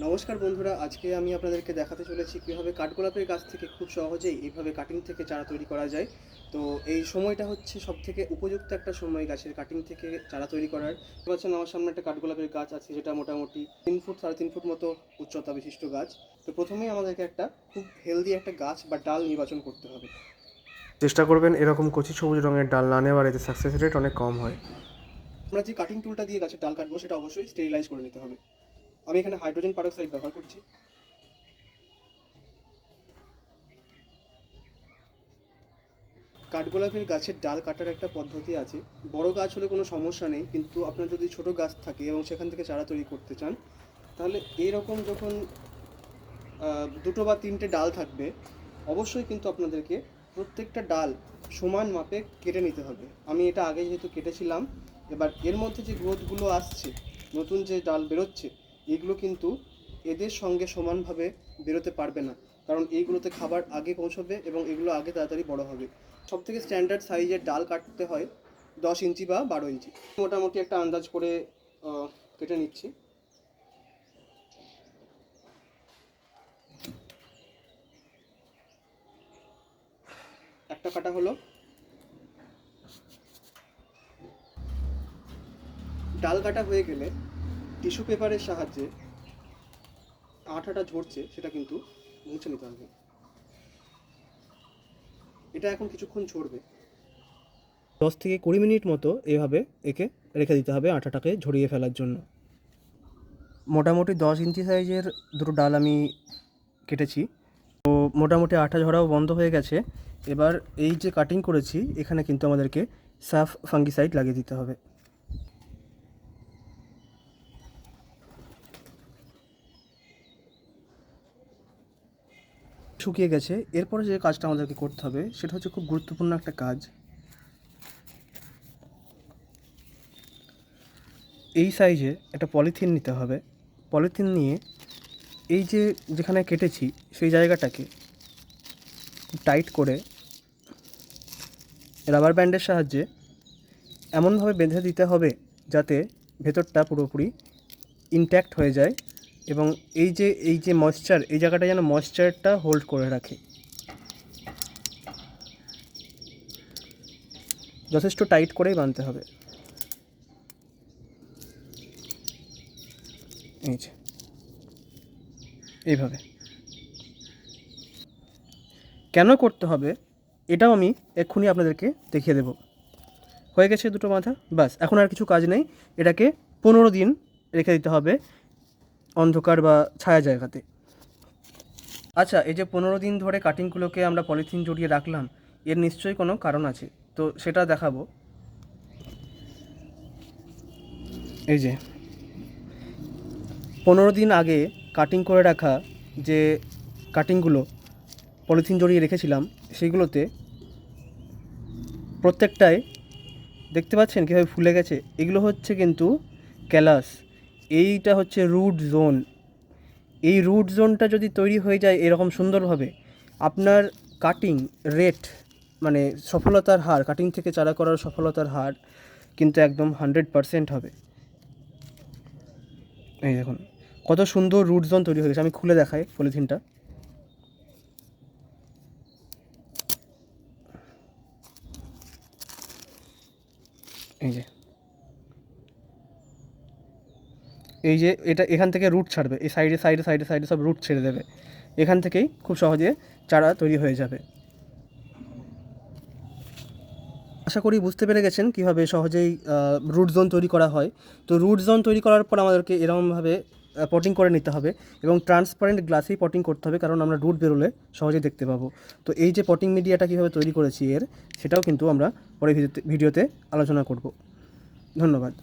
নমস্কার বন্ধুরা, আজকে আমি আপনাদেরকে দেখাতে চলেছি কীভাবে কাঠগোলাপের গাছ থেকে খুব সহজেই এইভাবে কাটিং থেকে চারা তৈরি করা যায়। তো এই সময়টা হচ্ছে সবথেকে উপযুক্ত একটা সময় গাছের কাটিং থেকে চারা তৈরি করার। পাচ্ছেন আমার সামনে একটা কাঠগোলাপের গাছ আছে, যেটা মোটামুটি 3 ফুট 3.5 ফুট মতো উচ্চতা বিশিষ্ট গাছ। তো প্রথমেই আমাদেরকে একটা খুব হেলদি একটা গাছ বা ডাল নির্বাচন করতে হবে। চেষ্টা করবেন এরকম কচি সবুজ রঙের ডাল না নেওয়ার, এতে সাকসেস রেট অনেক কম হয়। আমরা যে কাটিং টুলটা দিয়ে গাছের ডাল কাটবো সেটা অবশ্যই স্টেরিলাইজ করে নিতে হবে। আমি এখানে হাইড্রোজেন পারক্সাইড ব্যবহার করছি। কাঠগোলাপের গাছের ডাল কাটার একটা পদ্ধতি আছে। বড় গাছ হলে কোনো সমস্যা নেই, কিন্তু আপনার যদি ছোট গাছ থাকে এবং সেখান থেকে চারা তৈরি করতে চান, তাহলে এইরকম যখন দুটো বা তিনটে ডাল থাকবে, অবশ্যই কিন্তু আপনাদেরকে প্রত্যেকটা ডাল সমান মাপে কেটে নিতে হবে। আমি এটা আগে যেহেতু কেটেছিলাম, এবার এর মধ্যে যে গ্রোথগুলো আসছে, নতুন যে ডাল বেরোচ্ছে, এগুলো কিন্তু এদের সঙ্গে সমানভাবে বেরোতে পারবে না, কারণ এইগুলোতে খাবার আগে পৌঁছবে এবং এগুলো আগে তাড়াতাড়ি বড় হবে। সবথেকে স্ট্যান্ডার্ড সাইজের ডাল কাটতে হয় 10 ইঞ্চি বা 12 ইঞ্চি। মোটামুটি একটা আন্দাজ করে কেটে নিচ্ছি। একটা কাটা হলো। ডাল কাটা হয়ে গেলে টিস্যু পেপারের সাহায্যে আঠাটা ঝরছে সেটা কিন্তু মুছে নিতে হবে। এটা এখন কিছুক্ষণ ঝরবে। 10 থেকে 20 মিনিট মতো এভাবে একে রেখে দিতে হবে আঠাটাকে ঝরিয়ে ফেলার জন্য। মোটামুটি 10 ইঞ্চি সাইজের দুটো ডাল আমি কেটেছি। তো মোটামুটি আঠা ঝরাও বন্ধ হয়ে গেছে। এবার এই যে কাটিং করেছি, এখানে কিন্তু আমাদেরকে সাফ ফাঙ্গিসাইড লাগিয়ে দিতে হবে। শুকিয়ে গেছে। এরপরে যে কাজটা আমাদেরকে করতে হবে সেটা হচ্ছে খুব গুরুত্বপূর্ণ একটা কাজ। এই সাইজে একটা পলিথিন নিতে হবে। পলিথিন নিয়ে এই যে যেখানে কেটেছি সেই জায়গাটাকে টাইট করে রাবার ব্যান্ডের সাহায্যে এমনভাবে বেঁধে দিতে হবে যাতে ভেতরটা পুরোপুরি ইনট্যাক্ট হয়ে যায়, এবং এই যে ময়েশ্চার, এই জায়গাটা যেন ময়েশ্চারটা হোল্ড করে রাখে। যথেষ্ট টাইট করেই বাঁধতে হবে। এই যে এইভাবে কেন করতে হবে এটাও আমি এক্ষুনি আপনাদেরকে দেখিয়ে দেব। হয়ে গেছে দুটো বাঁধা, ব্যাস। এখন আর কিছু কাজ নেই। এটাকে 15 দিন রেখে দিতে হবে অন্ধকার বা ছায়া জায়গাতে। আচ্ছা, এই যে 15 দিন ধরে কাটিংগুলোকে আমরা পলিথিন জড়িয়ে রাখলাম, এর নিশ্চয়ই কোনো কারণ আছে, তো সেটা দেখাবো। এই যে 15 দিন আগে কাটিং করে রাখা যে কাটিংগুলো পলিথিন জড়িয়ে রেখেছিলাম, সেইগুলোতে প্রত্যেকটায় দেখতে পাচ্ছেন কীভাবে ফুলে গেছে। এগুলো হচ্ছে কিন্তু ক্যালাস। এইটা হচ্ছে রুট জোন। এই রুট জোনটা যদি তৈরি হয়ে যায় এরকম সুন্দরভাবে, আপনার কাটিং রেট, মানে সফলতার হার, কাটিং থেকে চারা করার সফলতার হার কিন্তু একদম 100% হবে। এই দেখুন কত সুন্দর রুট জোন তৈরি হয়ে গেছে। আমি খুলে দেখাই পলিথিনটা। এই যে এটা এখান থেকে রুট ছাড়বে, এই সাইডে সাইডে সাইডে সাইডে সব রুট ছেড়ে দেবে। এখান থেকেই খুব সহজে চারা তৈরি হয়ে যাবে। আশা করি বুঝতে পেরে গেছেন কীভাবে সহজেই রুট জোন তৈরি করা হয়। তো রুট জোন তৈরি করার পর আমাদেরকে এরকমভাবে পটিং করে নিতে হবে, এবং ট্রান্সপারেন্ট গ্লাসেই পটিং করতে হবে, কারণ আমরা রুট বেরোলে সহজেই দেখতে পাবো। তো এই যে পটিং মিডিয়াটা কীভাবে তৈরি করেছি সেটাও কিন্তু আমরা পরে ভিডিওতে আলোচনা করব। ধন্যবাদ।